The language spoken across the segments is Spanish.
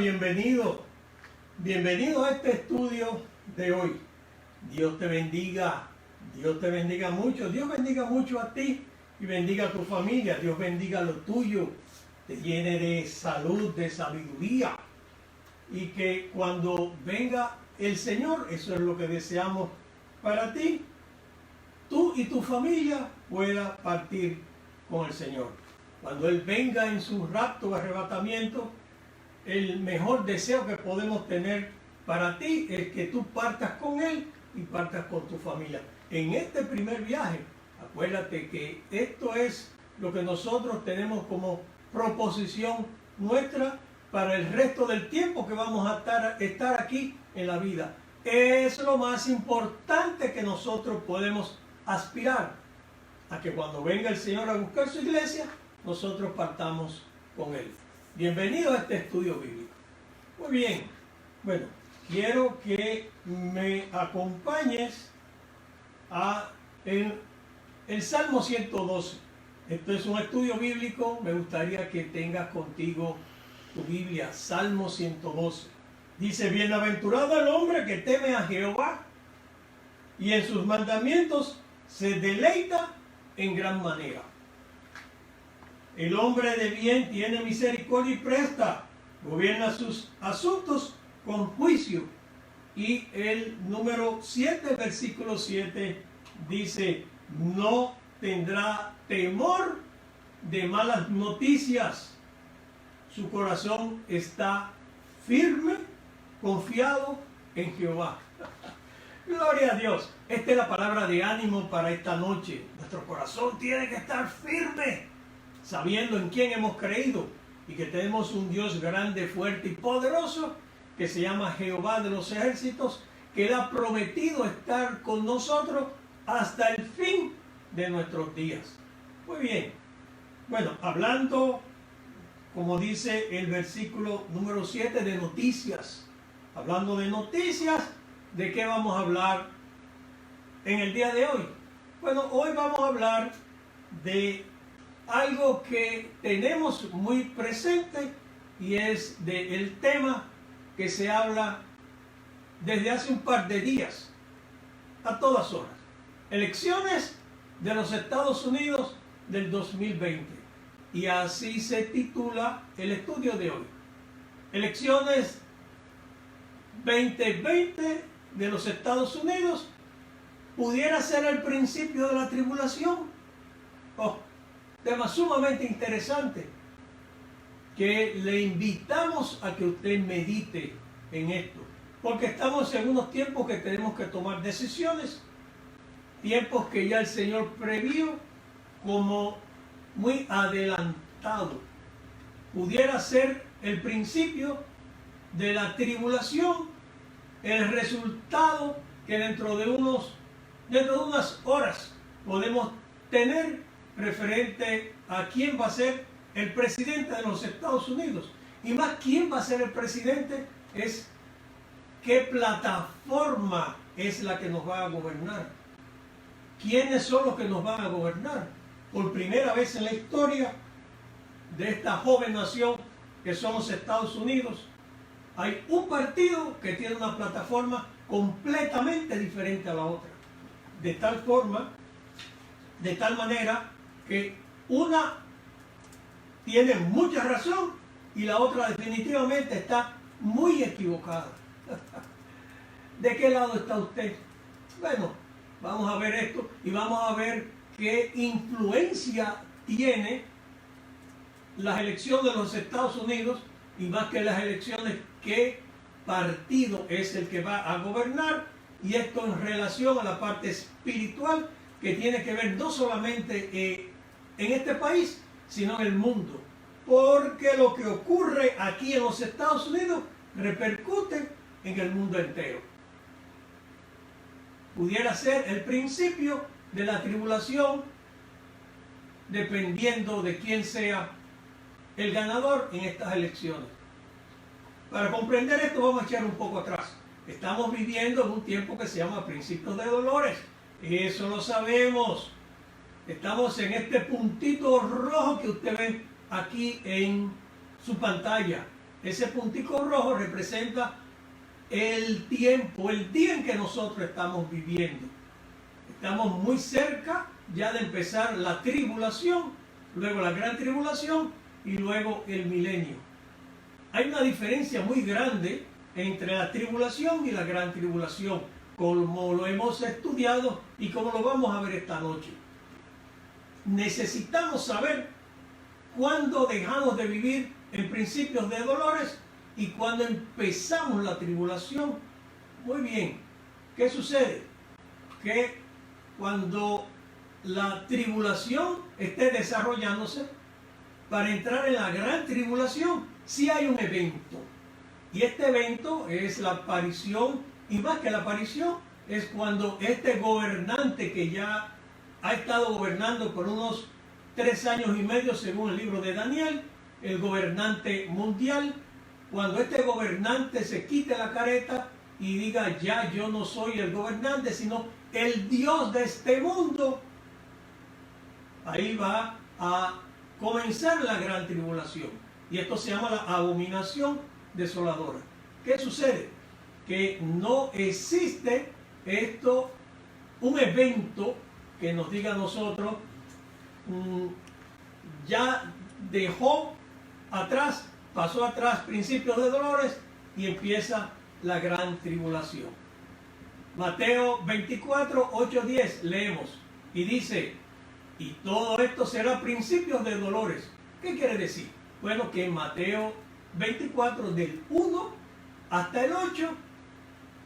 bienvenido. Bienvenido a este estudio de hoy. Dios te bendiga. Dios te bendiga mucho. Dios bendiga mucho a ti y bendiga a tu familia. Dios bendiga lo tuyo. Te llene de salud, de sabiduría. Y que cuando venga el Señor, eso es lo que deseamos para ti, tú y tu familia puedan partir con el Señor. Cuando Él venga en su rapto o arrebatamiento, el mejor deseo que podemos tener para ti es que tú partas con Él y partas con tu familia. En este primer viaje, acuérdate que esto es lo que nosotros tenemos como proposición nuestra para el resto del tiempo que vamos a estar aquí en la vida. Es lo más importante que nosotros podemos aspirar, a que cuando venga el Señor a buscar su iglesia, nosotros partamos con Él. Bienvenido a este estudio bíblico. Muy bien, bueno, quiero que me acompañes a el Salmo 112. Esto es un estudio bíblico, me gustaría que tengas contigo tu Biblia, Salmo 112. Dice: bienaventurado el hombre que teme a Jehová y en sus mandamientos se deleita en gran manera. El hombre de bien tiene misericordia y presta, gobierna sus asuntos con juicio. Y el número 7, versículo 7, dice: no tendrá temor de malas noticias. Su corazón está firme, confiado en Jehová. Gloria a Dios. Esta es la palabra de ánimo para esta noche. Nuestro corazón tiene que estar firme, sabiendo en quién hemos creído y que tenemos un Dios grande, fuerte y poderoso que se llama Jehová de los ejércitos, que Él ha prometido estar con nosotros hasta el fin de nuestros días. Muy bien. Bueno, hablando, como dice el versículo número 7, de noticias. Hablando de noticias, ¿de qué vamos a hablar en el día de hoy? Bueno, hoy vamos a hablar de algo que tenemos muy presente y es del tema que se habla desde hace un par de días, a todas horas. Elecciones de los Estados Unidos del 2020. Y así se titula el estudio de hoy. Elecciones 2020 de los Estados Unidos. ¿Pudiera ser el principio de la tribulación? Oh, tema sumamente interesante que le invitamos a que usted medite en esto, porque estamos en unos tiempos que tenemos que tomar decisiones, tiempos que ya el Señor previó como muy adelantado. Pudiera ser el principio de la tribulación, el resultado que dentro de unas horas podemos tener referente a quién va a ser el presidente de los Estados Unidos. Y más quién va a ser el presidente es qué plataforma es la que nos va a gobernar. ¿Quiénes son los que nos van a gobernar? Por primera vez en la historia de esta joven nación que son los Estados Unidos, hay un partido que tiene una plataforma completamente diferente a la otra. De tal forma, de tal manera que una tiene mucha razón y la otra definitivamente está muy equivocada. ¿De qué lado está usted? Bueno, vamos a ver esto y vamos a ver qué influencia tiene las elecciones de los Estados Unidos, y más que las elecciones, qué partido es el que va a gobernar, y esto en relación a la parte espiritual que tiene que ver no solamente en este país, sino en el mundo, porque lo que ocurre aquí en los Estados Unidos repercute en el mundo entero. Pudiera ser el principio de la tribulación, dependiendo de quién sea el ganador en estas elecciones. Para comprender esto vamos a echar un poco atrás. Estamos viviendo en un tiempo que se llama principios de dolores. Eso lo sabemos. Estamos en este puntito rojo que usted ve aquí en su pantalla. Ese puntico rojo representa el tiempo, el día en que nosotros estamos viviendo. Estamos muy cerca ya de empezar la tribulación, luego la gran tribulación y luego el milenio. Hay una diferencia muy grande entre la tribulación y la gran tribulación, como lo hemos estudiado y como lo vamos a ver esta noche. Necesitamos saber cuándo dejamos de vivir en principios de dolores y cuándo empezamos la tribulación. Muy bien, ¿qué sucede? Que cuando la tribulación esté desarrollándose, para entrar en la gran tribulación, sí hay un evento. Y este evento es la aparición, y más que la aparición, es cuando este gobernante que ya ha estado gobernando por unos 3 años y medio, según el libro de Daniel, el gobernante mundial, cuando este gobernante se quite la careta y diga, ya yo no soy el gobernante, sino el Dios de este mundo, ahí va a comenzar la gran tribulación. Y esto se llama la abominación desoladora. ¿Qué sucede? Que no existe esto, un evento que nos diga a nosotros, ya dejó atrás, pasó atrás principios de dolores y empieza la gran tribulación. Mateo 24, 8, 10 leemos y dice, y todo esto será principios de dolores. ¿Qué quiere decir? Bueno, que en Mateo 24 del 1 hasta el 8,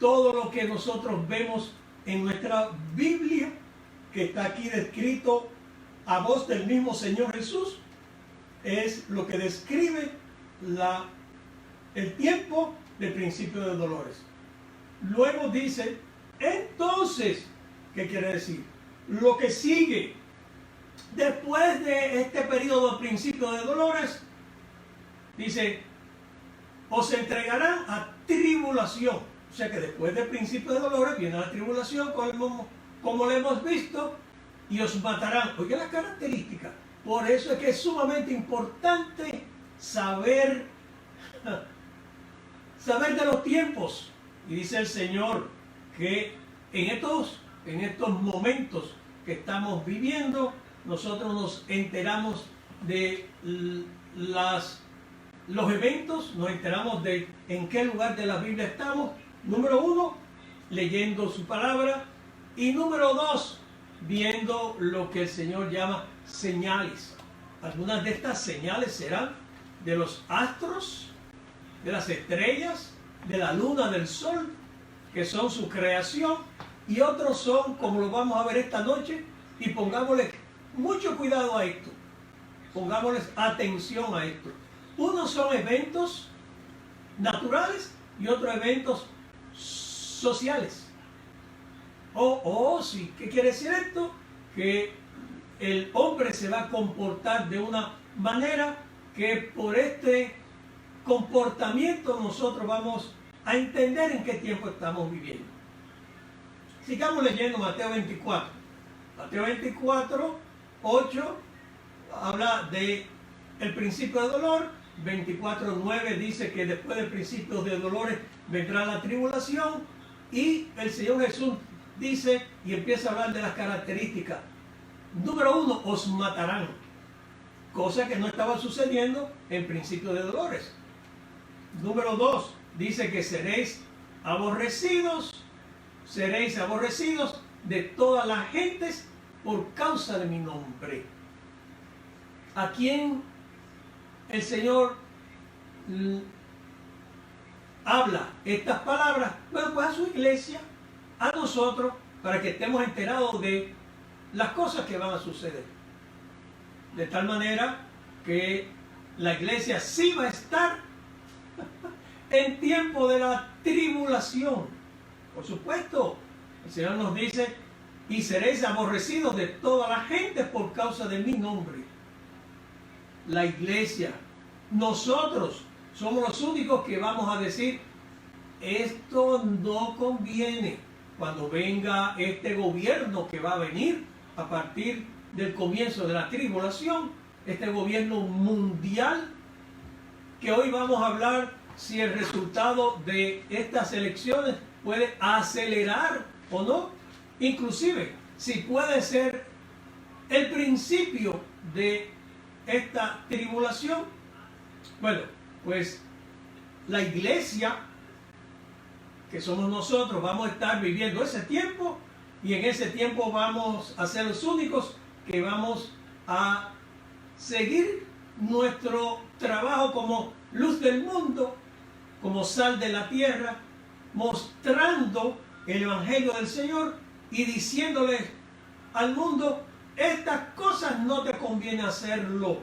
todo lo que nosotros vemos en nuestra Biblia, que está aquí descrito a voz del mismo Señor Jesús, es lo que describe el tiempo del principio de dolores. Luego dice, entonces, ¿qué quiere decir? Lo que sigue después de este periodo de principio de dolores, dice, os entregarán a tribulación. O sea que después del principio de dolores viene la tribulación, como lo hemos visto, y os matarán. Oye las características. Por eso es que es sumamente importante saber de los tiempos. Y dice el Señor que en estos momentos que estamos viviendo, nosotros nos enteramos de los eventos, nos enteramos de en qué lugar de la Biblia estamos. Número 1, leyendo su palabra. Y número 2, viendo lo que el Señor llama señales. Algunas de estas señales serán de los astros, de las estrellas, de la luna, del sol, que son su creación, y otros son, como lo vamos a ver esta noche, y pongámosle mucho cuidado a esto, pongámosles atención a esto. Unos son eventos naturales y otros eventos sociales. Sí, ¿qué quiere decir esto? Que el hombre se va a comportar de una manera que por este comportamiento nosotros vamos a entender en qué tiempo estamos viviendo. Sigamos leyendo Mateo 24. Mateo 24, 8 habla de el principio de dolor. 24, 9 dice que después del principio de dolores vendrá la tribulación. Y el Señor Jesús dice y empieza a hablar de las características. Número 1, os matarán. Cosa que no estaba sucediendo en principio de dolores. Número 2, dice que seréis aborrecidos de todas las gentes por causa de mi nombre. ¿A quién el Señor habla estas palabras? Bueno, pues a su iglesia, a nosotros, para que estemos enterados de las cosas que van a suceder. De tal manera que la iglesia sí va a estar en tiempo de la tribulación. Por supuesto, el Señor nos dice, y seréis aborrecidos de toda la gente por causa de mi nombre. La iglesia, nosotros somos los únicos que vamos a decir, esto no conviene. Cuando venga este gobierno que va a venir a partir del comienzo de la tribulación, este gobierno mundial, que hoy vamos a hablar si el resultado de estas elecciones puede acelerar o no, inclusive si puede ser el principio de esta tribulación. Bueno, pues la iglesia, que somos nosotros, vamos a estar viviendo ese tiempo, y en ese tiempo vamos a ser los únicos que vamos a seguir nuestro trabajo como luz del mundo, como sal de la tierra, mostrando el evangelio del Señor y diciéndole al mundo: estas cosas no te conviene hacerlo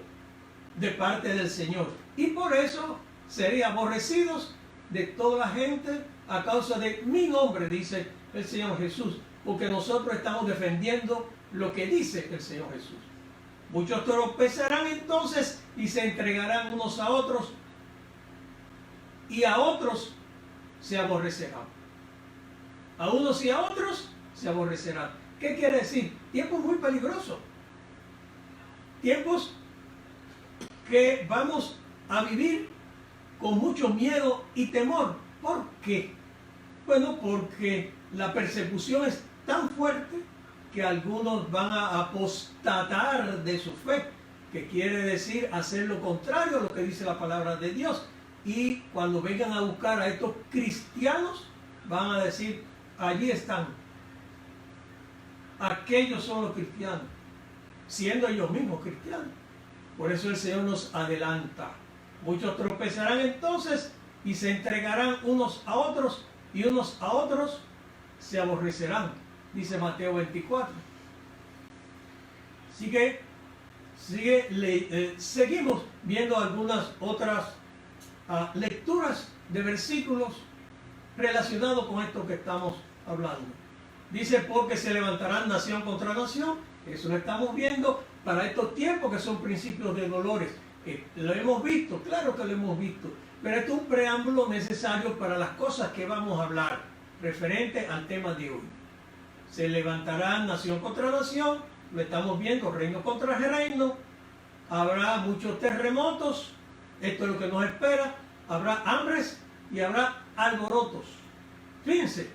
de parte del Señor, y por eso serían aborrecidos de toda la gente a causa de mi nombre, dice el Señor Jesús, porque nosotros estamos defendiendo lo que dice el Señor Jesús. Muchos tropezarán entonces y se entregarán unos a otros, y a otros se aborrecerán. A unos y a otros se aborrecerán. ¿Qué quiere decir? Tiempos muy peligrosos. Tiempos que vamos a vivir con mucho miedo y temor. ¿Por qué? Bueno, porque la persecución es tan fuerte que algunos van a apostatar de su fe, que quiere decir hacer lo contrario a lo que dice la palabra de Dios. Y cuando vengan a buscar a estos cristianos, van a decir: allí están, aquellos son los cristianos, siendo ellos mismos cristianos. Por eso el Señor nos adelanta. Muchos tropezarán entonces y se entregarán unos a otros, y unos a otros se aborrecerán, dice Mateo 24. Seguimos viendo algunas otras lecturas de versículos relacionados con esto que estamos hablando. Dice: porque se levantarán nación contra nación. Eso lo estamos viendo para estos tiempos, que son principios de dolores. Lo hemos visto, claro que lo hemos visto, pero esto es un preámbulo necesario para las cosas que vamos a hablar referente al tema de hoy. Se levantarán nación contra nación, lo estamos viendo, reino contra reino. Habrá muchos terremotos, esto es lo que nos espera. Habrá hambres y habrá alborotos. Fíjense,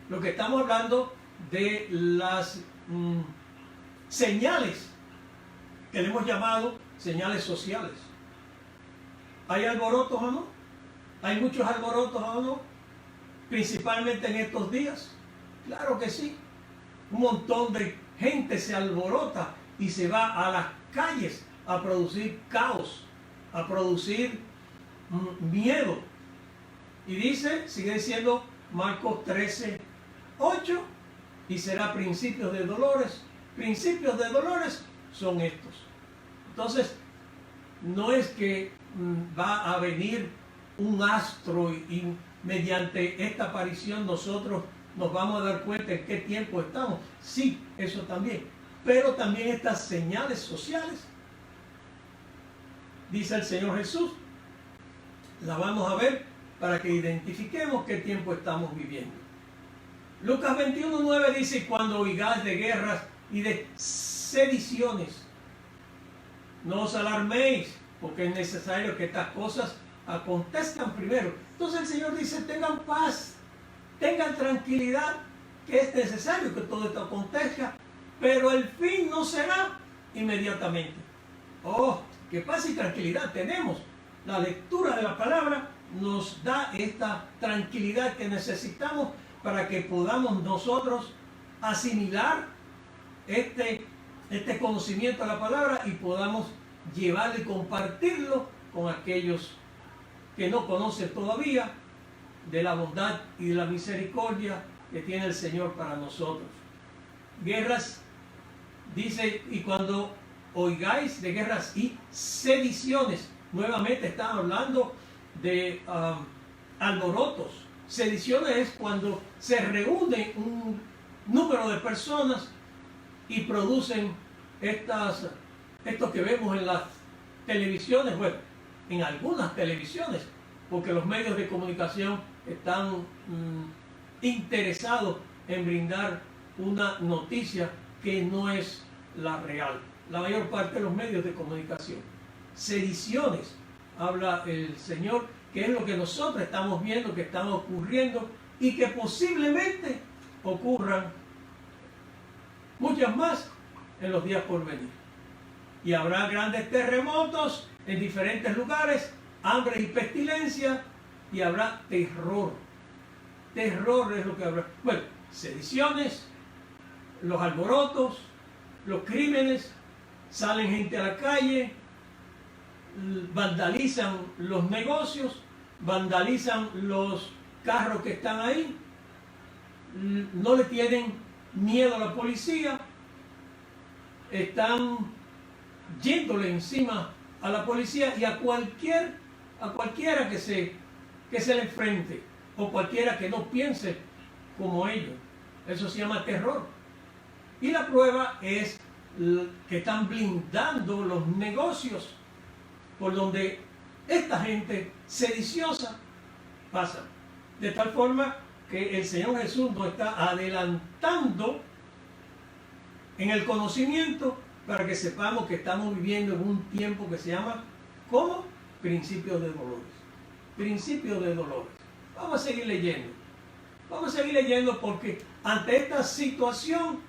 lo que estamos hablando de las señales que le hemos llamado señales sociales. ¿Hay alborotos o no? ¿Hay muchos alborotos o no? Principalmente en estos días. Claro que sí. Un montón de gente se alborota y se va a las calles a producir caos, a producir miedo. Y dice, sigue diciendo Marcos 13:8, y será principios de dolores. Principios de dolores son estos. Entonces, no es que va a venir un astro y mediante esta aparición nosotros nos vamos a dar cuenta en qué tiempo estamos. Sí, eso también. Pero también estas señales sociales, dice el Señor Jesús, la vamos a ver para que identifiquemos qué tiempo estamos viviendo. Lucas 21:9 dice: cuando oigáis de guerras y de sediciones, no os alarméis, porque es necesario que estas cosas acontezcan primero. Entonces el Señor dice: tengan paz, tengan tranquilidad, que es necesario que todo esto acontezca, pero el fin no será inmediatamente. Oh, qué paz y tranquilidad tenemos. La lectura de la palabra nos da esta tranquilidad que necesitamos para que podamos nosotros asimilar este conocimiento de la palabra y podamos llevarlo y compartirlo con aquellos que no conocen todavía de la bondad y de la misericordia que tiene el Señor para nosotros. Guerras, dice, y cuando oigáis de guerras y sediciones, nuevamente están hablando de alborotos. Sediciones es cuando se reúne un número de personas y producen esto que vemos en las televisiones, bueno, en algunas televisiones, porque los medios de comunicación están interesados en brindar una noticia que no es la real. La mayor parte de los medios de comunicación. Sediciones. habla el Señor, que es lo que nosotros estamos viendo, que están ocurriendo y que posiblemente ocurran muchas más en los días por venir. Y habrá grandes terremotos en diferentes lugares, hambre y pestilencia, y habrá terror. Terror es lo que habrá. Bueno, sediciones, los alborotos, los crímenes, salen gente a la calle, vandalizan los negocios, vandalizan los carros que están ahí, no le tienen miedo a la policía, están yéndole encima a la policía y a cualquiera que se le enfrente, o cualquiera que no piense como ellos. Eso se llama terror. Y la prueba es que están blindando los negocios por donde esta gente sediciosa pasa. De tal forma que el Señor Jesús nos está adelantando en el conocimiento para que sepamos que estamos viviendo en un tiempo que se llama, ¿cómo? Principios de dolores. Principios de dolores. Vamos a seguir leyendo. Vamos a seguir leyendo porque ante esta situación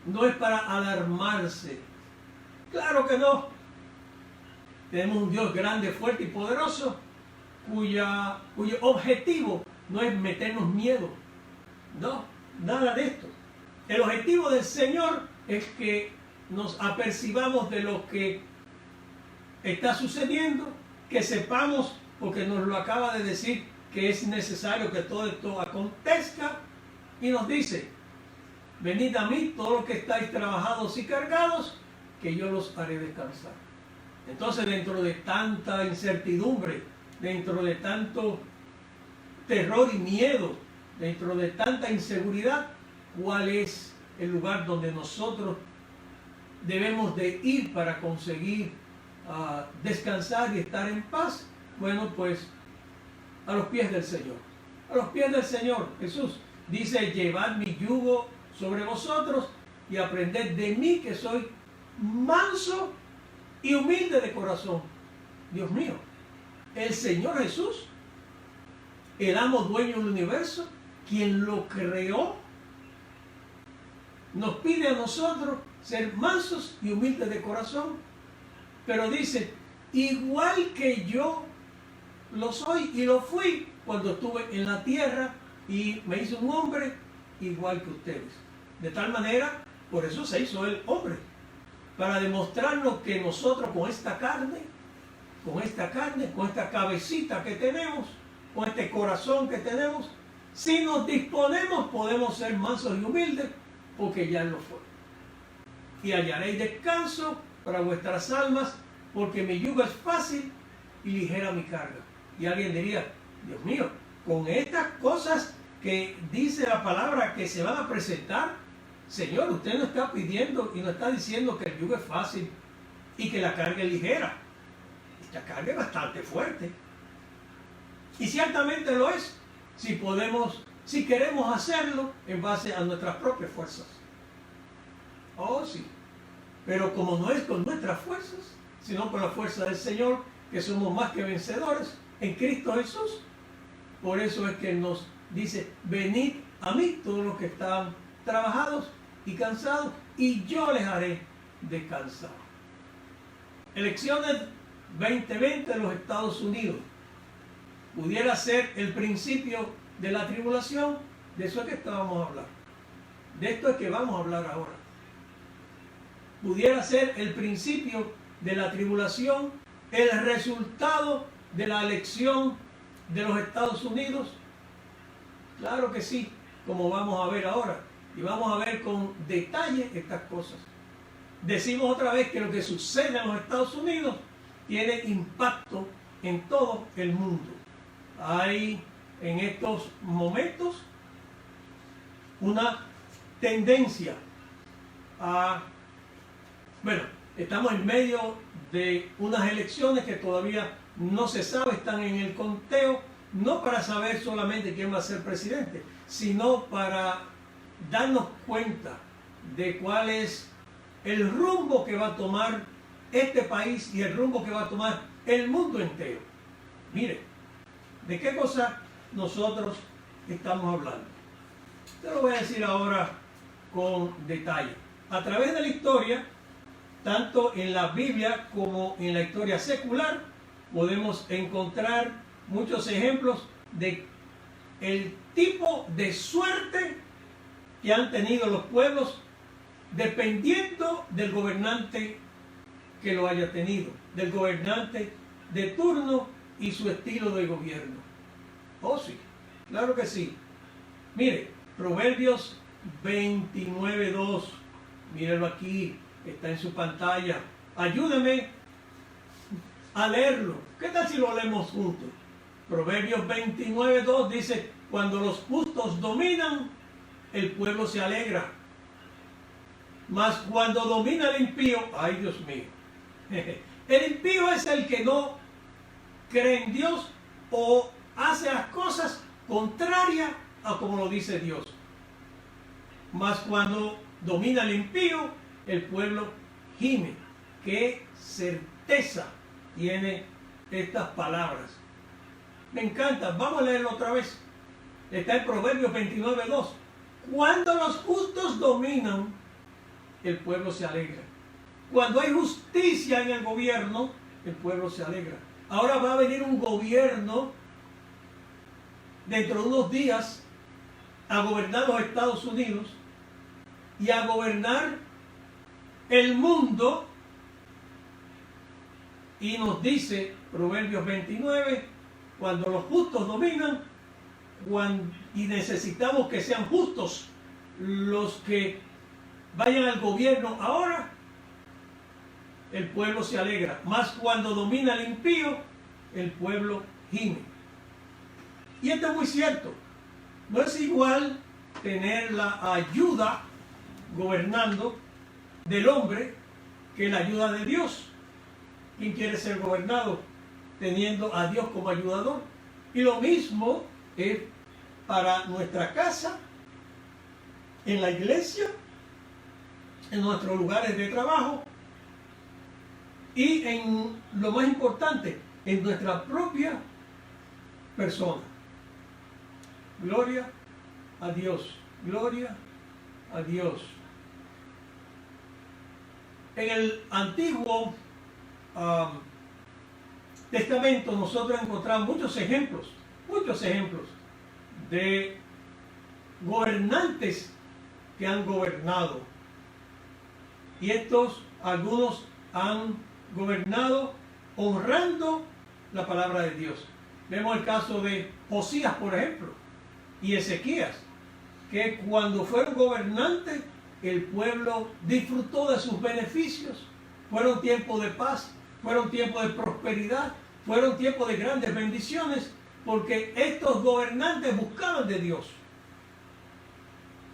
no es para alarmarse. Claro que no. Tenemos un Dios grande, fuerte y poderoso, cuyo objetivo no es meternos miedo. No, nada de esto. El objetivo del Señor es que nos apercibamos de lo que está sucediendo, que sepamos, porque nos lo acaba de decir, que es necesario que todo esto acontezca, y nos dice: venid a mí todos los que estáis trabajados y cargados, que yo los haré descansar. Entonces, dentro de tanta incertidumbre, dentro de tanto terror y miedo, dentro de tanta inseguridad, ¿cuál es el lugar donde nosotros debemos de ir para conseguir descansar y estar en paz? Bueno, pues a los pies del Señor. A los pies del Señor. Jesús dice: llevad mi yugo sobre vosotros y aprended de mí, que soy manso y humilde de corazón. Dios mío, el Señor Jesús, el amo dueño del universo, quien lo creó, nos pide a nosotros ser mansos y humildes de corazón, pero dice: igual que yo lo soy y lo fui cuando estuve en la tierra y me hice un hombre igual que ustedes. De tal manera, por eso se hizo el hombre, para demostrarnos que nosotros con esta carne, con esta cabecita que tenemos, con este corazón que tenemos, si nos disponemos podemos ser mansos y humildes, porque ya lo fue. Y hallaréis descanso para vuestras almas, porque mi yugo es fácil y ligera mi carga. Y alguien diría: Dios mío, con estas cosas que dice la palabra que se van a presentar, Señor, usted no está pidiendo y no está diciendo que el yugo es fácil y que la carga es ligera. Esta carga es bastante fuerte. Y ciertamente lo es, si queremos hacerlo en base a nuestras propias fuerzas. Oh, sí. Pero como no es con nuestras fuerzas, sino con la fuerza del Señor, que somos más que vencedores en Cristo Jesús, por eso es que nos dice: venid a mí todos los que están trabajados y cansados, y yo les haré descansar. Elecciones 2020 de los Estados Unidos. Pudiera ser el principio de la tribulación. De eso es que estábamos a hablar. De esto es que vamos a hablar ahora. Pudiera ser el principio de la tribulación, el resultado de la elección de los Estados Unidos. Claro que sí, como vamos a ver ahora. Y vamos a ver con detalle estas cosas. Decimos otra vez que lo que sucede en los Estados Unidos tiene impacto en todo el mundo. Hay en estos momentos una tendencia a... Bueno, estamos en medio de unas elecciones que todavía no se sabe, están en el conteo, no para saber solamente quién va a ser presidente, sino para darnos cuenta de cuál es el rumbo que va a tomar este país y el rumbo que va a tomar el mundo entero. Mire, ¿de qué cosa nosotros estamos hablando? Te lo voy a decir ahora con detalle. A través de la historia, tanto en la Biblia como en la historia secular, podemos encontrar muchos ejemplos de el tipo de suerte que han tenido los pueblos dependiendo del gobernante que lo haya tenido, del gobernante de turno y su estilo de gobierno. Oh sí, claro que sí. Mire, Proverbios 29:2, míralo aquí, está en su pantalla. Ayúdeme a leerlo. ¿Qué tal si lo leemos juntos? Proverbios 29:2 dice: cuando los justos dominan, el pueblo se alegra. Mas cuando domina el impío, ay Dios mío, el impío es el que no cree en Dios o hace las cosas contrarias a como lo dice Dios. Mas cuando domina el impío, el pueblo gime. Qué certeza tiene estas palabras. Me encanta. Vamos a leerlo otra vez. Está en Proverbios 29:2. Cuando los justos dominan, el pueblo se alegra. Cuando hay justicia en el gobierno, el pueblo se alegra. Ahora va a venir un gobierno dentro de unos días a gobernar los Estados Unidos y a gobernar el mundo. Y nos dice Proverbios 29, cuando los justos dominan, y necesitamos que sean justos los que vayan al gobierno ahora, el pueblo se alegra. Mas cuando domina el impío, el pueblo gime. Y esto es muy cierto. No es igual tener la ayuda gobernando del hombre que la ayuda de Dios. ¿Quién quiere ser gobernado teniendo a Dios como ayudador? Y lo mismo es para nuestra casa, en la iglesia, en nuestros lugares de trabajo y en lo más importante, en nuestra propia persona. Gloria a Dios, gloria a Dios. En el Antiguo Testamento nosotros encontramos muchos ejemplos de gobernantes que han gobernado. Y algunos han gobernado honrando la palabra de Dios. Vemos el caso de Josías, por ejemplo, y Ezequías, que cuando fueron gobernantes, el pueblo disfrutó de sus beneficios. Fueron tiempos de paz, fueron tiempos de prosperidad, fueron tiempos de grandes bendiciones, porque estos gobernantes buscaban de Dios.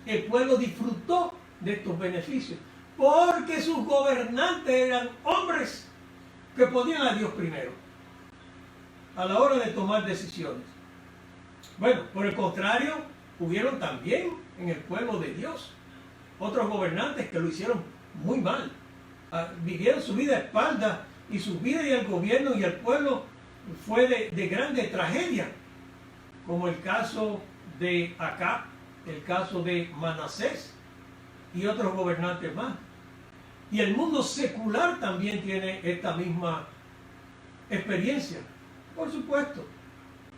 El pueblo disfrutó de estos beneficios, porque sus gobernantes eran hombres que ponían a Dios primero a la hora de tomar decisiones. Bueno, por el contrario, hubieron también en el pueblo de Dios otros gobernantes que lo hicieron muy mal. Vivieron su vida a espaldas, y su vida y el gobierno y el pueblo fue de grande tragedia, como el caso de Acab, el caso de Manasés y otros gobernantes más. Y el mundo secular también tiene esta misma experiencia. Por supuesto,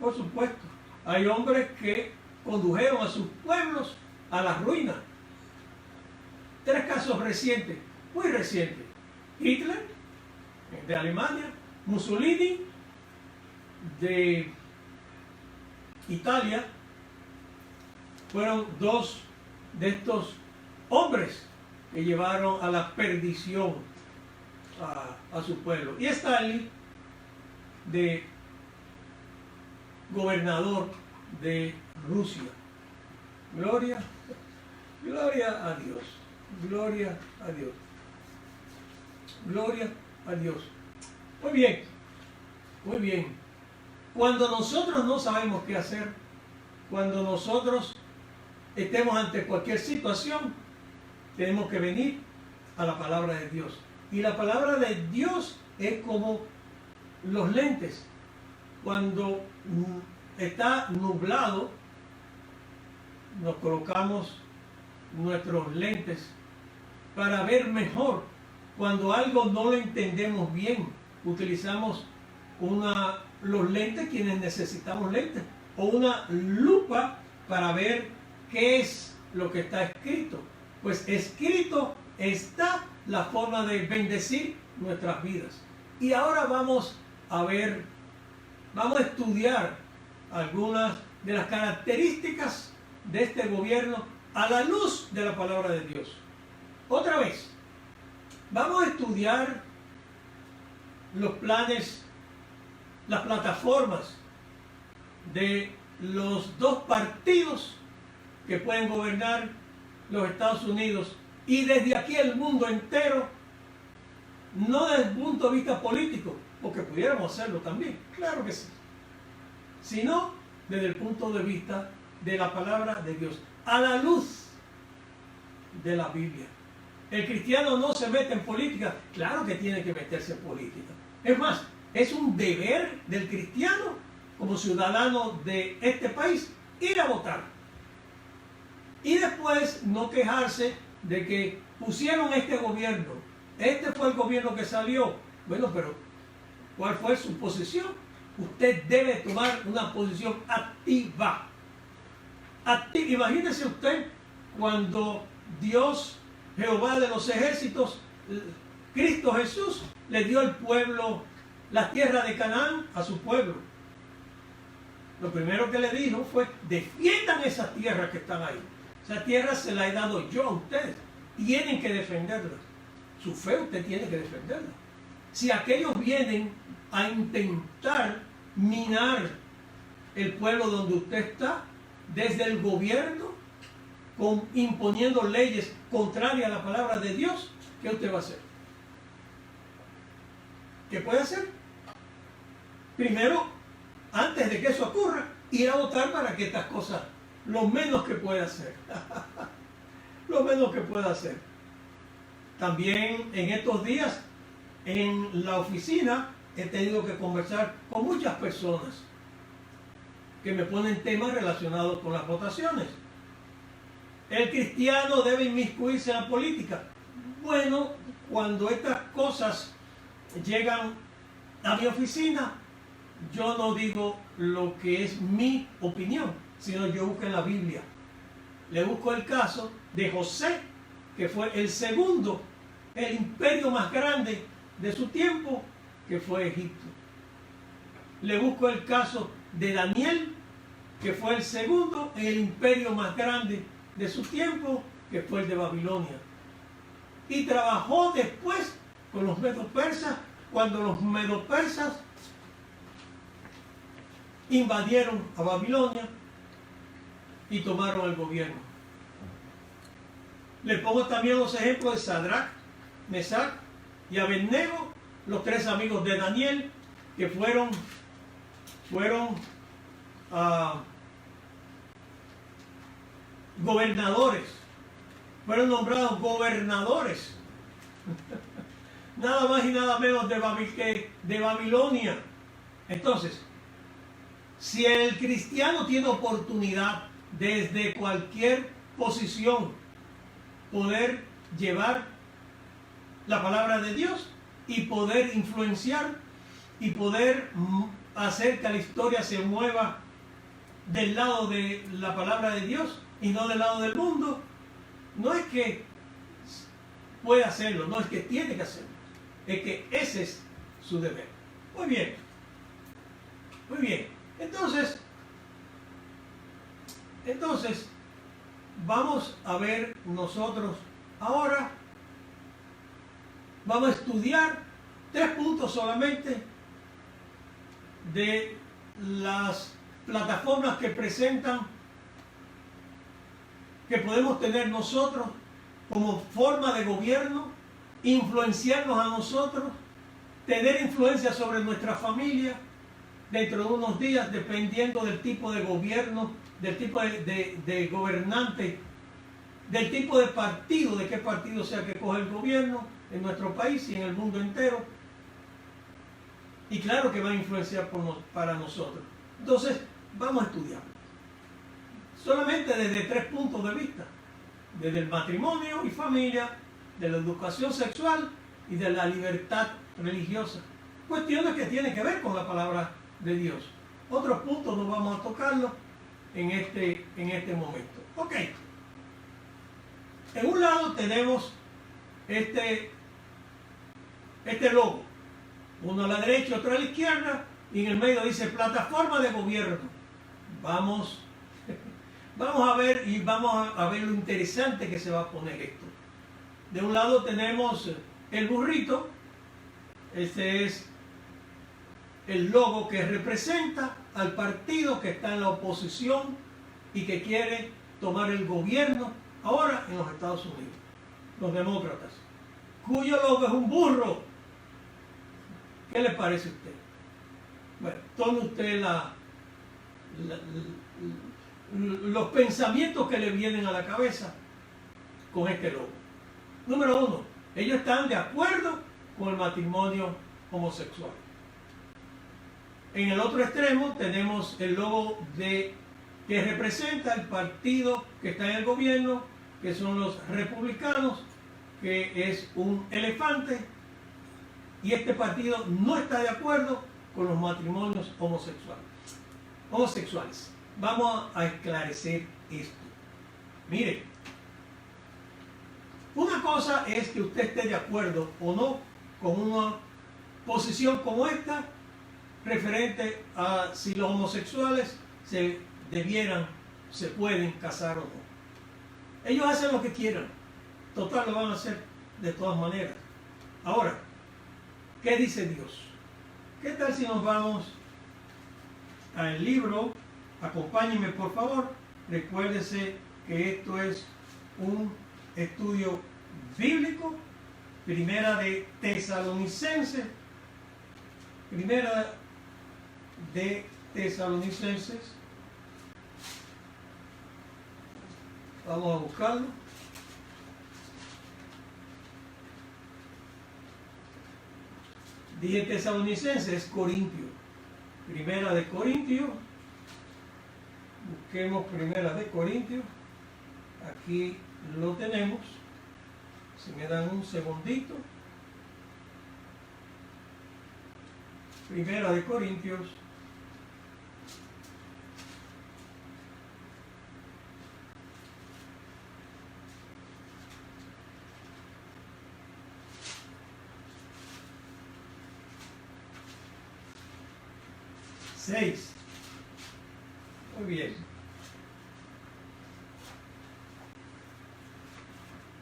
por supuesto. Hay hombres que condujeron a sus pueblos a la ruina. 3 casos recientes, muy recientes. Hitler, de Alemania; Mussolini, de Italia. Fueron 2 de estos hombres que llevaron a la perdición a su pueblo. Y Stalin, de gobernador de Rusia. Gloria a Dios, gloria a Dios, gloria a Dios. Muy bien, muy bien. Cuando nosotros no sabemos qué hacer, cuando nosotros estemos ante cualquier situación, tenemos que venir a la palabra de Dios. Y la palabra de Dios es como los lentes. Cuando está nublado, nos colocamos nuestros lentes para ver mejor. Cuando algo no lo entendemos bien, utilizamos los lentes, quienes necesitamos lentes, o una lupa para ver qué es lo que está escrito. Pues escrito está la forma de bendecir nuestras vidas. Y ahora vamos a estudiar algunas de las características de este gobierno a la luz de la palabra de Dios. Otra vez, vamos a estudiar los planes, las plataformas de los dos partidos que pueden gobernar los Estados Unidos y desde aquí el mundo entero, no desde el punto de vista político, porque pudiéramos hacerlo también, claro que sí, sino desde el punto de vista de la palabra de Dios, a la luz de la Biblia. El cristiano no se mete en política, claro que tiene que meterse en política. Es más, es un deber del cristiano como ciudadano de este país ir a votar. Y después no quejarse de que pusieron este gobierno. Este fue el gobierno que salió. Bueno, pero ¿cuál fue su posición? Usted debe tomar una posición activa. Imagínese usted cuando Dios, Jehová de los ejércitos, Cristo Jesús, le dio al pueblo la tierra de Canaán a su pueblo. Lo primero que le dijo fue: defiendan esas tierras que están ahí. Esa tierra se la he dado yo a ustedes. Tienen que defenderla. Su fe usted tiene que defenderla. Si aquellos vienen a intentar minar el pueblo donde usted está, desde el gobierno, imponiendo leyes contrarias a la palabra de Dios, ¿qué usted va a hacer? ¿Qué puede hacer? Primero, antes de que eso ocurra, ir a votar para que estas cosas, lo menos que pueda hacer. Lo menos que pueda hacer. También en estos días, en la oficina, he tenido que conversar con muchas personas que me ponen temas relacionados con las votaciones. El cristiano debe inmiscuirse en la política. Bueno, cuando estas cosas llegan a mi oficina, yo no digo lo que es mi opinión, sino yo busco en la Biblia. Le busco el caso de José, que fue el segundo, el imperio más grande de su tiempo, que fue Egipto. Le busco el caso de Daniel, que fue el segundo en el imperio más grande de su tiempo, que fue el de Babilonia. Y trabajó después con los medo-persas, cuando los medo-persas invadieron a Babilonia y tomaron el gobierno. Le pongo también los ejemplos de Sadrach, Mesach y Abednego, los tres amigos de Daniel, que fueron gobernadores, fueron nombrados gobernadores, nada más y nada menos de Babilonia. Entonces, si el cristiano tiene oportunidad desde cualquier posición poder llevar la palabra de Dios y poder influenciar y poder hacer que la historia se mueva del lado de la palabra de Dios y no del lado del mundo, no es que puede hacerlo, no es que tiene que hacerlo, es que ese es su deber. Muy bien, muy bien. Entonces, vamos a ver nosotros ahora, vamos a estudiar 3 puntos solamente de las plataformas que presentan, que podemos tener nosotros como forma de gobierno, influenciarnos a nosotros, tener influencia sobre nuestra familia dentro de unos días, dependiendo del tipo de gobierno, del tipo de gobernante, del tipo de partido, de qué partido sea que coge el gobierno en nuestro país y en el mundo entero. Y claro que va a influenciar para nosotros. Entonces, vamos a estudiarlo. Solamente desde 3 puntos de vista. Desde el matrimonio y familia, de la educación sexual y de la libertad religiosa. Cuestiones que tienen que ver con la palabra de Dios. Otros puntos no vamos a tocarlos en este momento. Ok. En un lado tenemos este logo. Uno a la derecha y otro a la izquierda. Y en el medio dice plataforma de gobierno. Vamos a ver y vamos a ver lo interesante que se va a poner esto. De un lado tenemos el burrito. Este es el logo que representa al partido que está en la oposición y que quiere tomar el gobierno ahora en los Estados Unidos, los demócratas, cuyo logo es un burro. ¿Qué le parece a usted? Bueno, tome usted los pensamientos que le vienen a la cabeza con este logo. Número 1, ellos están de acuerdo con el matrimonio homosexual. En el otro extremo tenemos el logo que representa el partido que está en el gobierno, que son los republicanos, que es un elefante, y este partido no está de acuerdo con los matrimonios homosexuales. Vamos a esclarecer esto. Mire, una cosa es que usted esté de acuerdo o no con una posición como esta, referente a si los homosexuales se pueden casar o no. Ellos hacen lo que quieran. Total, lo van a hacer de todas maneras. Ahora, ¿qué dice Dios? ¿Qué tal si nos vamos al libro? Acompáñenme, por favor. Recuérdese que esto es un estudio bíblico. Primera de Tesalonicenses. Primera de Tesalonicenses. Vamos a buscarlo. Dije Tesalonicenses, es Corintio. Primera de Corintio. Busquemos Primera de Corintio. Aquí lo tenemos. Si me dan un segundito. Primera de Corintios. Seis. Muy bien.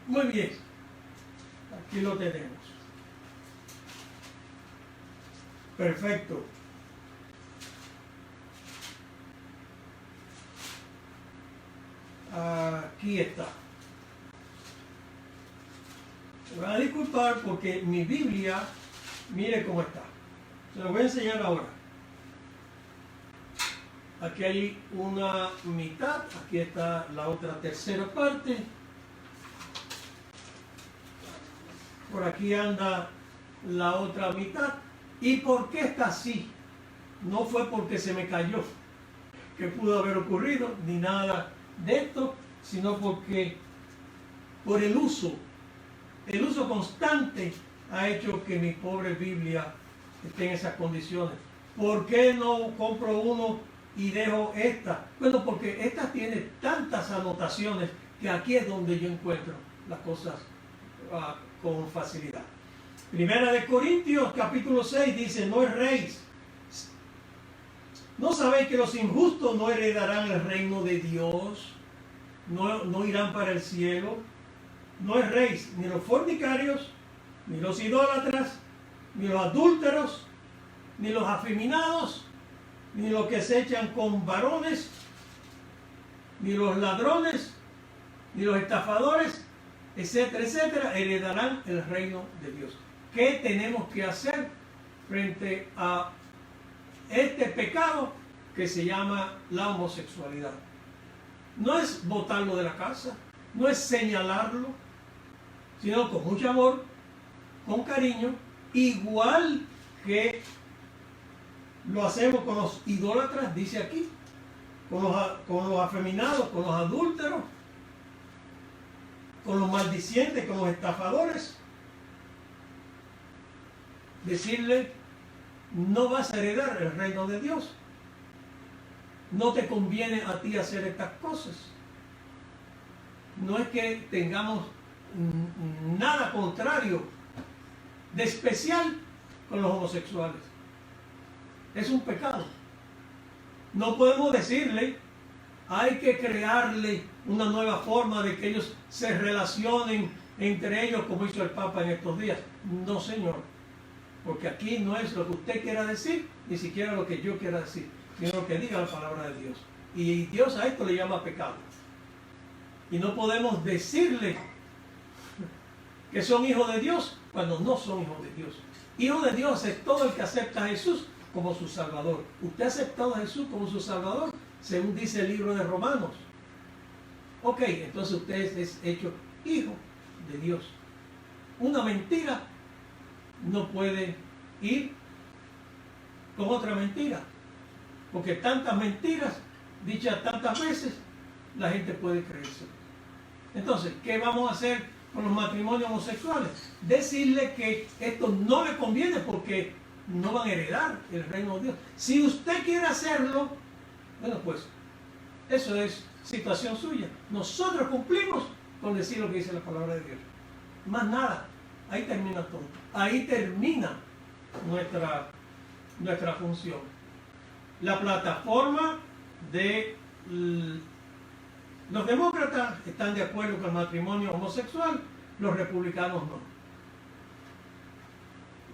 Muy bien. Aquí lo tenemos. Perfecto. Aquí está. Me van a disculpar porque mi Biblia, mire cómo está. Se lo voy a enseñar ahora. Aquí hay una mitad, aquí está la otra tercera parte. Por aquí anda la otra mitad. ¿Y por qué está así? No fue porque se me cayó, que pudo haber ocurrido, ni nada de esto, sino porque por el uso constante ha hecho que mi pobre Biblia esté en esas condiciones. ¿Por qué no compro uno y dejo esta? Bueno, porque esta tiene tantas anotaciones que aquí es donde yo encuentro las cosas con facilidad. Primera de Corintios, capítulo 6, dice: no erréis. ¿No sabéis que los injustos no heredarán el reino de Dios? No irán para el cielo. No erréis, ni los fornicarios, ni los idólatras, ni los adúlteros, ni los afeminados, ni los que se echan con varones, ni los ladrones, ni los estafadores, etcétera, etcétera, heredarán el reino de Dios. ¿Qué tenemos que hacer frente a este pecado que se llama la homosexualidad? No es botarlo de la casa, no es señalarlo, sino con mucho amor, con cariño, igual que Lo hacemos con los idólatras, dice aquí, con los afeminados, con los adúlteros, con los maldicientes, con los estafadores. Decirle, no vas a heredar el reino de Dios. No te conviene a ti hacer estas cosas. No es que tengamos nada contrario de especial con los homosexuales. Es un pecado. No podemos decirle, hay que crearle una nueva forma de que ellos se relacionen entre ellos como hizo el Papa en estos días. No, señor. Porque aquí no es lo que usted quiera decir, ni siquiera lo que yo quiera decir, sino lo que diga la palabra de Dios. Y Dios a esto le llama pecado. Y no podemos decirle que son hijos de Dios cuando no son hijos de Dios. Hijo de Dios es todo el que acepta a Jesús como su Salvador. ¿Usted ha aceptado a Jesús como su Salvador? Según dice el libro de Romanos. Ok, entonces usted es hecho hijo de Dios. Una mentira no puede ir con otra mentira. Porque tantas mentiras, dichas tantas veces, la gente puede creerse. Entonces, ¿qué vamos a hacer con los matrimonios homosexuales? Decirle que esto no le conviene porque no van a heredar el reino de Dios. Si usted quiere hacerlo, bueno, pues eso es situación suya. Nosotros cumplimos con decir lo que dice la palabra de Dios. Más nada. Ahí termina todo. Ahí termina nuestra función. La plataforma de los demócratas están de acuerdo con el matrimonio homosexual, los republicanos no.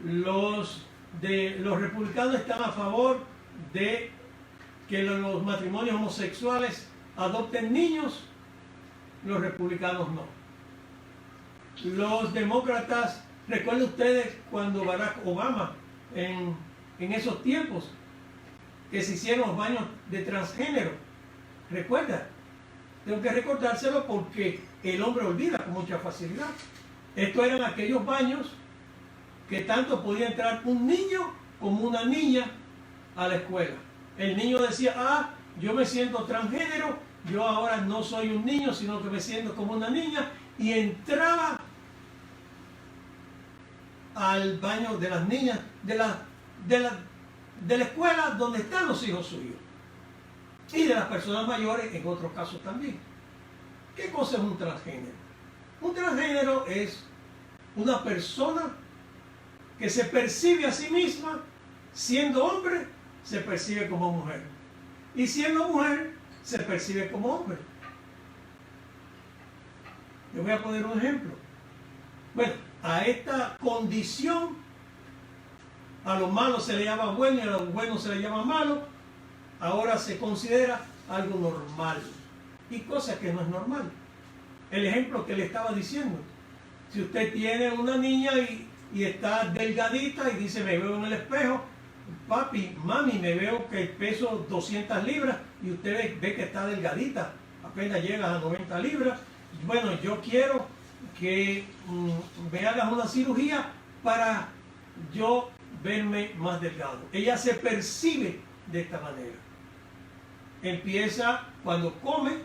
Los republicanos están a favor de que los matrimonios homosexuales adopten niños, los republicanos no. Los demócratas, recuerden ustedes cuando Barack Obama en esos tiempos que se hicieron los baños de transgénero, recuerda, tengo que recordárselo porque el hombre olvida con mucha facilidad. Estos eran aquellos baños que tanto podía entrar un niño como una niña a la escuela. El niño decía, yo me siento transgénero, yo ahora no soy un niño, sino que me siento como una niña, y entraba al baño de las niñas de la escuela donde están los hijos suyos y de las personas mayores en otros casos también. ¿Qué cosa es un transgénero? Un transgénero es una persona que se percibe a sí misma, siendo hombre, se percibe como mujer, y siendo mujer, se percibe como hombre. Yo voy a poner un ejemplo. Bueno, a esta condición, a lo malo se le llama bueno y a lo bueno se le llama malo, ahora se considera algo normal, y cosa que no es normal. El ejemplo que le estaba diciendo, si usted tiene una niña y está delgadita y dice, me veo en el espejo, papi, mami, me veo que peso 200 libras y usted ve que está delgadita, apenas llega a 90 libras, bueno, yo quiero que me hagas una cirugía para yo verme más delgado. Ella se percibe de esta manera. Empieza cuando come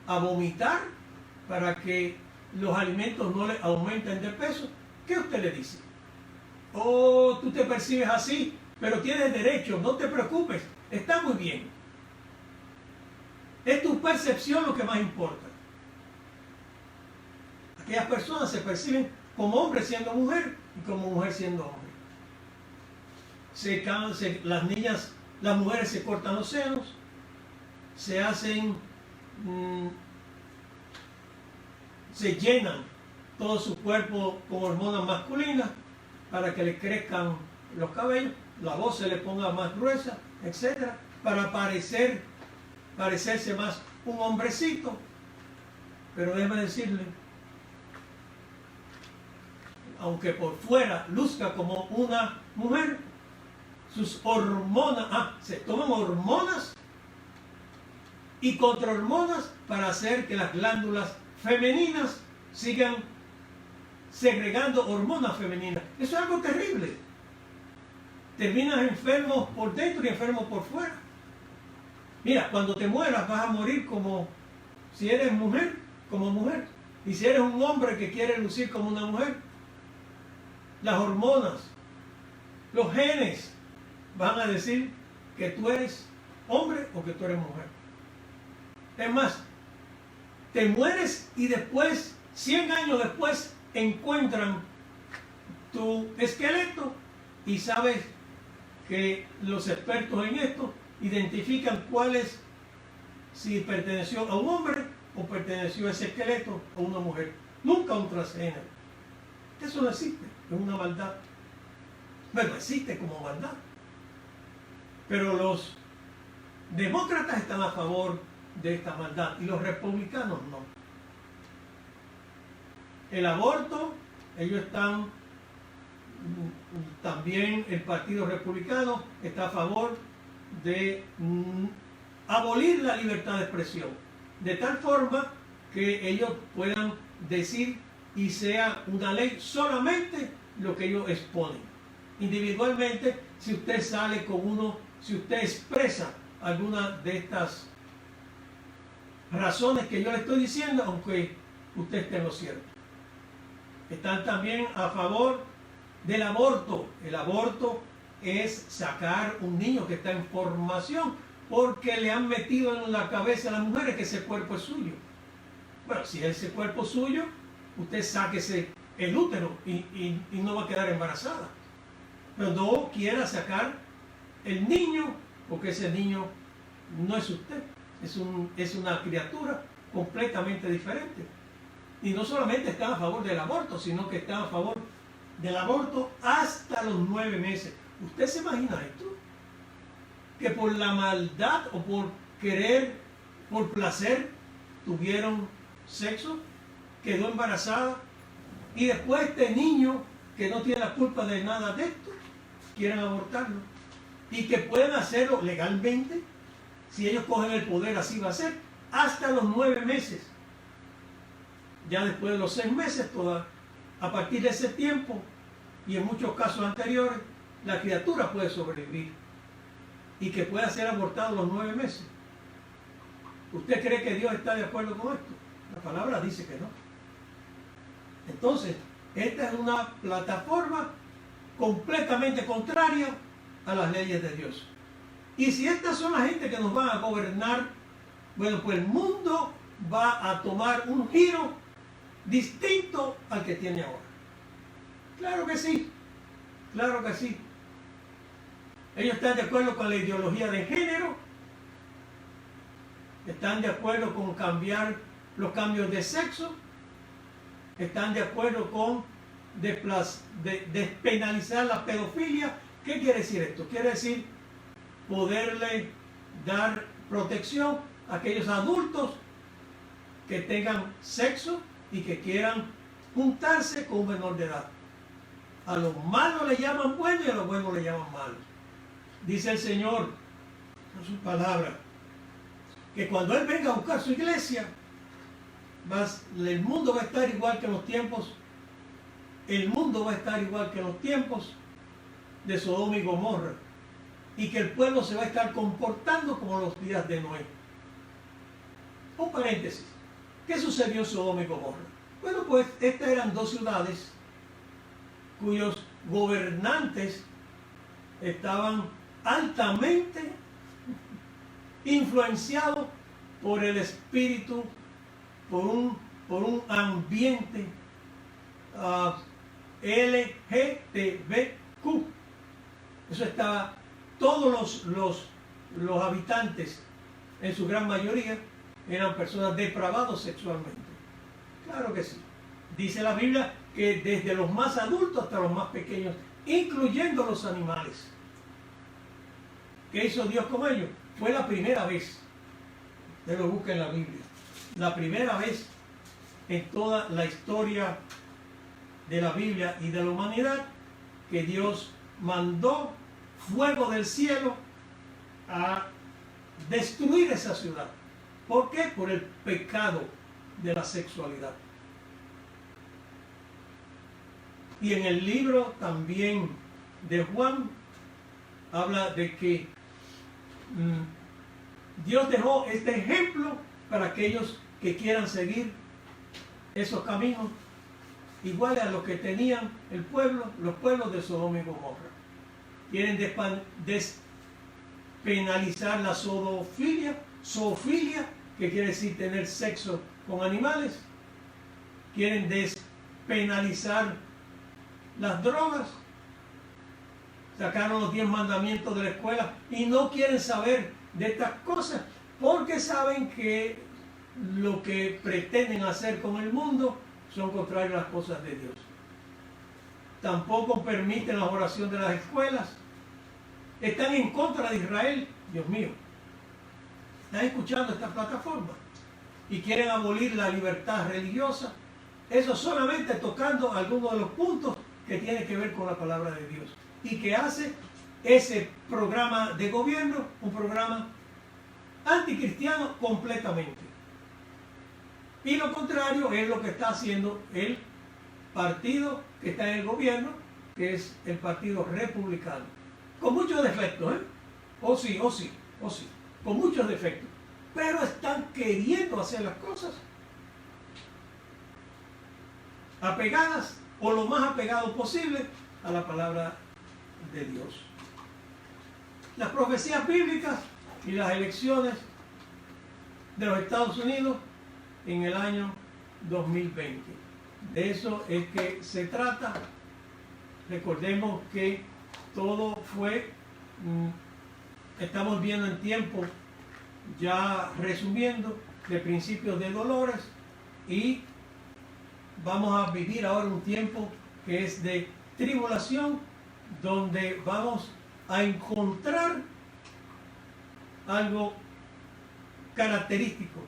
a vomitar para que los alimentos no le aumenten de peso. ¿Qué usted le dice? Oh, tú te percibes así, pero tienes derecho, no te preocupes, está muy bien. Es tu percepción lo que más importa. Aquellas personas se perciben como hombre siendo mujer y como mujer siendo hombre. Las mujeres se cortan los senos, se hacen, se llenan todo su cuerpo con hormonas masculinas para que le crezcan los cabellos, la voz se le ponga más gruesa, etc., para parecerse más un hombrecito. Pero déjeme decirle, aunque por fuera luzca como una mujer, sus hormonas, se toman hormonas y contrahormonas para hacer que las glándulas femeninas sigan segregando hormonas femeninas. Eso es algo terrible. terminas enfermo por dentro y enfermo por fuera. Mira, cuando te mueras vas a morir como si eres mujer, como mujer. Y si eres un hombre que quiere lucir como una mujer, las hormonas, los genes van a decir que tú eres hombre o que tú eres mujer. Es más, te mueres y después, 100 años después, encuentran tu esqueleto y sabes que los expertos en esto identifican cuál es, si perteneció a un hombre o perteneció ese esqueleto a una mujer. Nunca un transgénero. Eso no existe, es una maldad. Bueno, existe como maldad. Pero los demócratas están a favor de esta maldad y los republicanos no. El aborto, ellos están, también el Partido Republicano está a favor de abolir la libertad de expresión, de tal forma que ellos puedan decir y sea una ley solamente lo que ellos exponen. Individualmente, si usted sale con uno, si usted expresa alguna de estas razones que yo le estoy diciendo, aunque usted esté en lo cierto. Están también a favor del aborto. El aborto es sacar un niño que está en formación porque le han metido en la cabeza a las mujeres que ese cuerpo es suyo. Bueno, si es ese cuerpo suyo, usted sáquese el útero y no va a quedar embarazada. Pero no quiera sacar el niño porque ese niño no es usted. Es una criatura completamente diferente. Y no solamente están a favor del aborto, sino que están a favor del aborto hasta los 9 meses. ¿Usted se imagina esto? Que por la maldad o por querer, por placer, tuvieron sexo, quedó embarazada, y después este niño, que no tiene la culpa de nada de esto, quieren abortarlo. Y que pueden hacerlo legalmente. Si ellos cogen el poder, así va a ser, hasta los 9 meses. Ya después de los 6 meses, a partir de ese tiempo, y en muchos casos anteriores, la criatura puede sobrevivir y que pueda ser abortado a los 9 meses. ¿Usted cree que Dios está de acuerdo con esto? La palabra dice que no. Entonces, esta es una plataforma completamente contraria a las leyes de Dios. Y si estas son la gente que nos van a gobernar, bueno, pues el mundo va a tomar un giro distinto al que tiene ahora. Claro que sí, claro que sí. Ellos están de acuerdo con la ideología de género, están de acuerdo con cambiar los cambios de sexo, están de acuerdo con despenalizar la pedofilia. ¿Qué quiere decir esto? Quiere decir poderle dar protección a aquellos adultos que tengan sexo y que quieran juntarse con un menor de edad. A los malos le llaman buenos y a los buenos le llaman malos. Dice el Señor en su palabra que cuando Él venga a buscar su iglesia, el mundo va a estar igual que en los tiempos. El mundo va a estar igual que en los tiempos de Sodoma y Gomorra. Y que el pueblo se va a estar comportando como los días de Noé. Un paréntesis. ¿Qué sucedió en Sodoma y Gomorra? Bueno, pues estas eran 2 ciudades cuyos gobernantes estaban altamente influenciados por el espíritu, por un ambiente LGTBQ. Eso estaba, todos los habitantes, en su gran mayoría, eran personas depravadas sexualmente. Claro que sí. Dice la Biblia que desde los más adultos hasta los más pequeños, incluyendo los animales. ¿Qué hizo Dios con ellos? Fue la primera vez. Usted lo busca en la Biblia. La primera vez en toda la historia de la Biblia y de la humanidad que Dios mandó fuego del cielo a destruir esa ciudad. ¿Por qué? Por el pecado de la sexualidad. Y en el libro también de Juan habla de que Dios dejó este ejemplo para aquellos que quieran seguir esos caminos iguales a los que tenían los pueblos de Sodoma y Gomorra. Quieren despenalizar la zoofilia, que quiere decir tener sexo con animales. Quieren despenalizar las drogas. Sacaron los 10 mandamientos de la escuela y no quieren saber de estas cosas porque saben que lo que pretenden hacer con el mundo son contrarios a las cosas de Dios. Tampoco permiten la oración de las escuelas. Están en contra de Israel. Dios mío, están escuchando esta plataforma y quieren abolir la libertad religiosa. Eso solamente tocando algunos de los puntos que tienen que ver con la palabra de Dios, y que hace ese programa de gobierno un programa anticristiano completamente. Y lo contrario es lo que está haciendo el partido que está en el gobierno, que es el Partido Republicano, con muchos defectos, sí, con muchos defectos, pero están queriendo hacer las cosas apegadas o lo más apegado posible a la palabra de Dios. Las profecías bíblicas y las elecciones de los Estados Unidos en el año 2020. De eso es que se trata. Recordemos que todo fue, estamos viendo en tiempo, ya resumiendo, de principios de dolores, y vamos a vivir ahora un tiempo que es de tribulación, donde vamos a encontrar algo característico,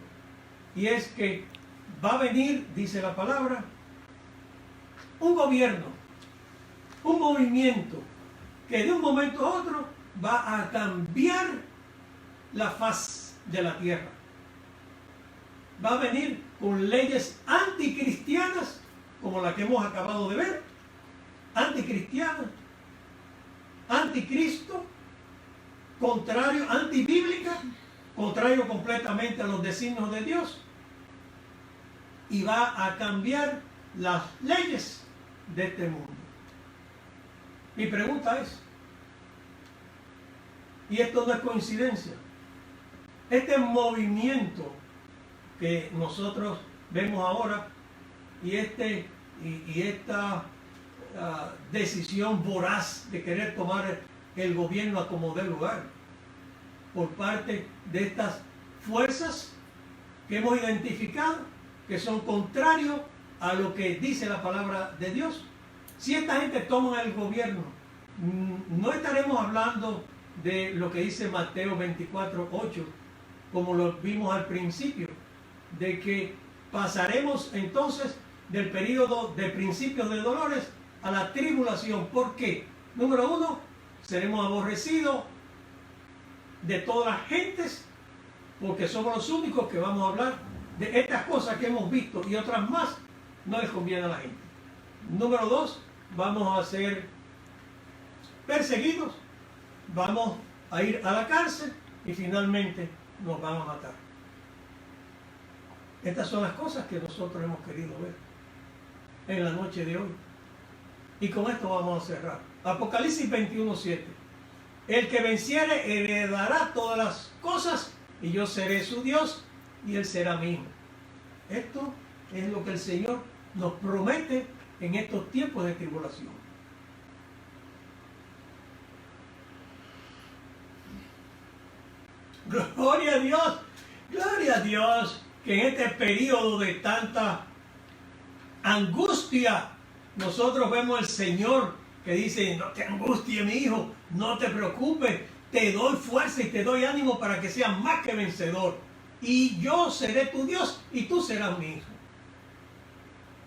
y es que va a venir, dice la palabra, un gobierno, un movimiento que de un momento a otro va a cambiar la faz de la tierra. Va a venir con leyes anticristianas, como la que hemos acabado de ver, anticristianas, anticristo, contrario, antibíblica, contrario completamente a los designios de Dios, y va a cambiar las leyes de este mundo. Mi pregunta es, y esto no es coincidencia, este movimiento que nosotros vemos ahora y esta decisión voraz de querer tomar el gobierno a como dé lugar por parte de estas fuerzas que hemos identificado, que son contrarios a lo que dice la palabra de Dios. Si esta gente toma el gobierno, no estaremos hablando de lo que dice Mateo 24:8, como lo vimos al principio, de que pasaremos entonces del periodo de principios de dolores a la tribulación. ¿Por qué? Número uno, seremos aborrecidos de todas las gentes, porque somos los únicos que vamos a hablar de estas cosas que hemos visto, y otras más no les conviene a la gente. Número dos, vamos a ser perseguidos, vamos a ir a la cárcel y finalmente nos van a matar. Estas son las cosas que nosotros hemos querido ver en la noche de hoy. Y con esto vamos a cerrar. Apocalipsis 21:7. El que venciere heredará todas las cosas, y yo seré su Dios y él será mi hijo. Esto es lo que el Señor nos promete en estos tiempos de tribulación. Gloria a Dios, que en este periodo de tanta angustia, nosotros vemos al Señor que dice: no te angusties, mi hijo, no te preocupes, te doy fuerza y te doy ánimo para que seas más que vencedor, y yo seré tu Dios y tú serás mi hijo.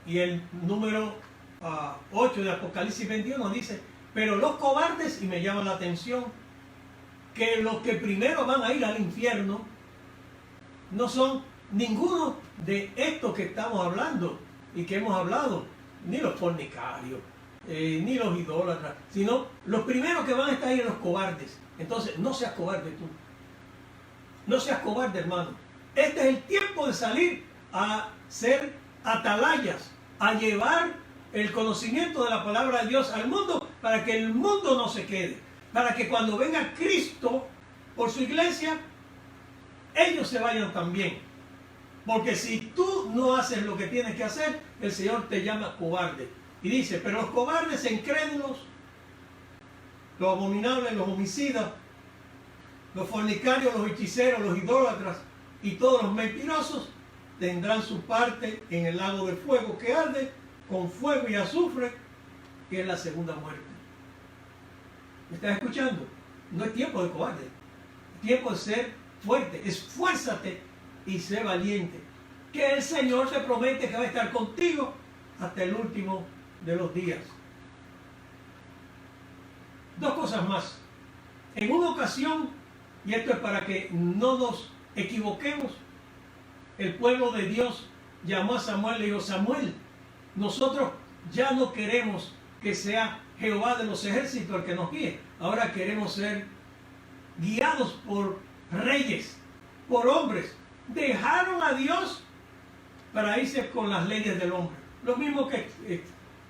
Y el número 8 de Apocalipsis 21 dice: pero los cobardes, y me llama la atención, que los que primero van a ir al infierno no son ninguno de estos que estamos hablando y que hemos hablado, ni los fornicarios, ni los idólatras, sino los primeros que van a estar ahí los cobardes. Entonces, no seas cobarde tú. No seas cobarde, hermano. Este es el tiempo de salir a ser atalayas, a llevar el conocimiento de la palabra de Dios al mundo, para que el mundo no se quede, para que cuando venga Cristo por su iglesia, ellos se vayan también. Porque si tú no haces lo que tienes que hacer, el Señor te llama cobarde. Y dice, pero los cobardes, incrédulos, los abominables, los homicidas, los fornicarios, los hechiceros, los idólatras y todos los mentirosos tendrán su parte en el lago de fuego que arde con fuego y azufre, que es la segunda muerte. ¿Me estás escuchando? No es tiempo de cobarde, es tiempo de ser fuerte. Esfuérzate y sé valiente, que el Señor te promete que va a estar contigo hasta el último de los días. Dos cosas más. En una ocasión, y esto es para que no nos equivoquemos, el pueblo de Dios llamó a Samuel y le dijo, Samuel, nosotros ya no queremos que sea Jehová de los ejércitos el que nos guíe. Ahora queremos ser guiados por reyes, por hombres. Dejaron a Dios para irse con las leyes del hombre. Lo mismo que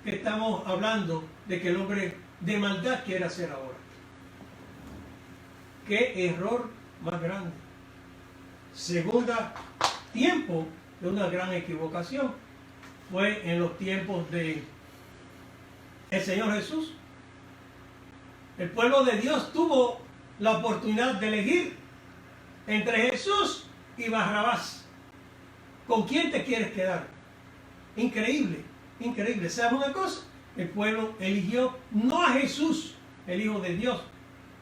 estamos hablando de que el hombre de maldad quiere hacer ahora. Qué error más grande. Segunda tiempo de una gran equivocación fue en los tiempos de el Señor Jesús. El pueblo de Dios tuvo la oportunidad de elegir entre Jesús y Barrabás. ¿Con quién te quieres quedar? Increíble, increíble. ¿Sabes una cosa? El pueblo eligió no a Jesús, el Hijo de Dios,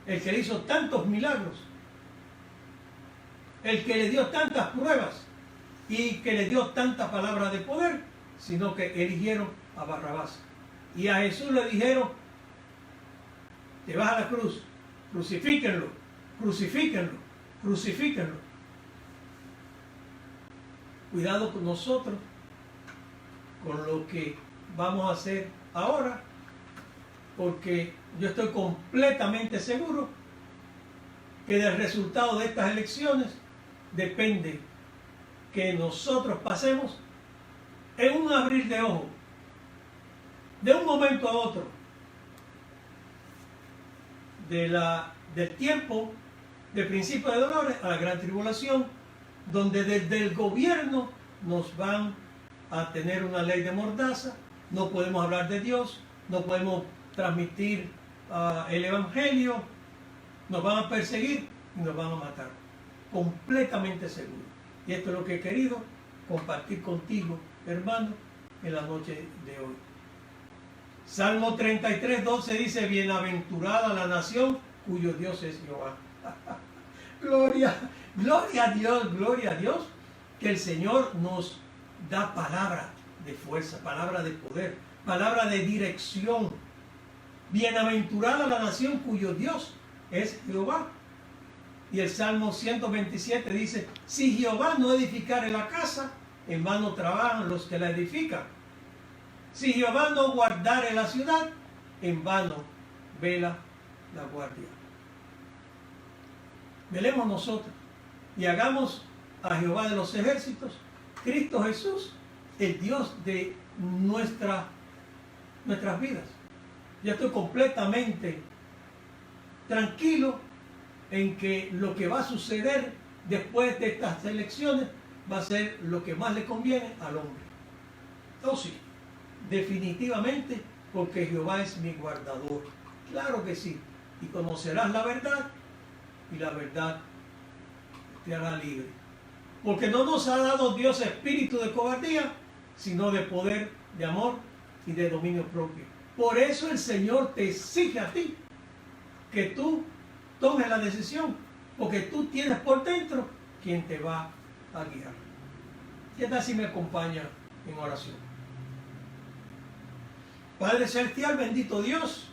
el que le hizo tantos milagros, el que le dio tantas pruebas y que le dio tanta palabra de poder, sino que eligieron a Barrabás. Y a Jesús le dijeron, te vas a la cruz, crucifíquenlo, crucifíquenlo, crucifíquenlo. Cuidado con nosotros, con lo que vamos a hacer ahora, porque yo estoy completamente seguro que del resultado de estas elecciones depende que nosotros pasemos en un abrir de ojos, de un momento a otro, del tiempo del principio de dolores a la gran tribulación, donde desde el gobierno nos van a tener una ley de mordaza, no podemos hablar de Dios, no podemos transmitir el Evangelio, nos van a perseguir y nos van a matar, completamente seguro. Y esto es lo que he querido compartir contigo, hermano, en la noche de hoy. Salmo 33, 12 dice, bienaventurada la nación cuyo Dios es Jehová. Gloria a Dios, que el Señor nos da palabra de fuerza, palabra de poder, palabra de dirección. Bienaventurada la nación cuyo Dios es Jehová. Y el Salmo 127 dice, si Jehová no edificare la casa, en vano trabajan los que la edifican. Si Jehová no guardare la ciudad, en vano vela la guardia. Velemos nosotros y hagamos a Jehová de los ejércitos, Cristo Jesús, el Dios de nuestras vidas. Yo estoy completamente tranquilo en que lo que va a suceder después de estas elecciones va a ser lo que más le conviene al hombre. Entonces, definitivamente, porque Jehová es mi guardador. Claro que sí. Y conocerás la verdad, y la verdad te hará libre. Porque no nos ha dado Dios espíritu de cobardía, sino de poder, de amor y de dominio propio. Por eso el Señor te exige a ti que tú tomes la decisión, porque tú tienes por dentro quien te va a guiar. ¿Qué tal si me acompaña en oración? Padre Celestial, bendito Dios,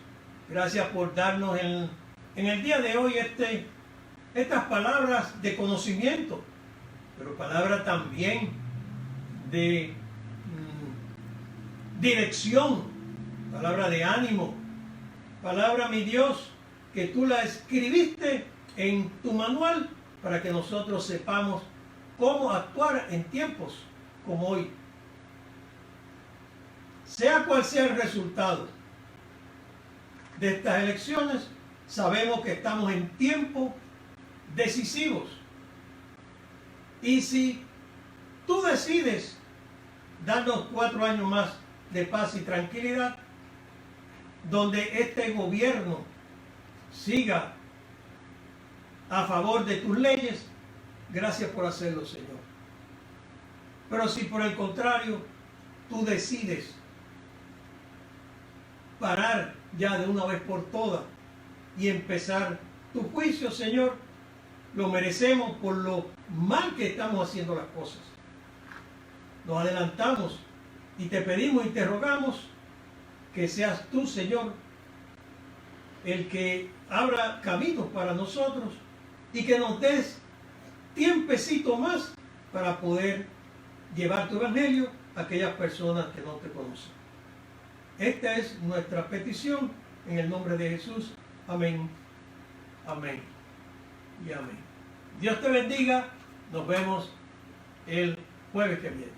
gracias por darnos en el día de hoy estas palabras de conocimiento, pero palabras también de dirección, palabra de ánimo, palabra, mi Dios, que tú la escribiste en tu manual para que nosotros sepamos cómo actuar en tiempos como hoy. Sea cual sea el resultado de estas elecciones, sabemos que estamos en tiempos decisivos. Y si tú decides darnos 4 años más de paz y tranquilidad, donde este gobierno siga a favor de tus leyes, gracias por hacerlo, Señor. Pero si por el contrario tú decides parar ya de una vez por todas y empezar tu juicio, Señor, lo merecemos por lo mal que estamos haciendo las cosas. Nos adelantamos y te pedimos y te rogamos que seas tú, Señor, el que abra caminos para nosotros y que nos des tiempecito más para poder llevar tu evangelio a aquellas personas que no te conocen. Esta es nuestra petición en el nombre de Jesús. Amén, amén y amén. Dios te bendiga. Nos vemos el jueves que viene.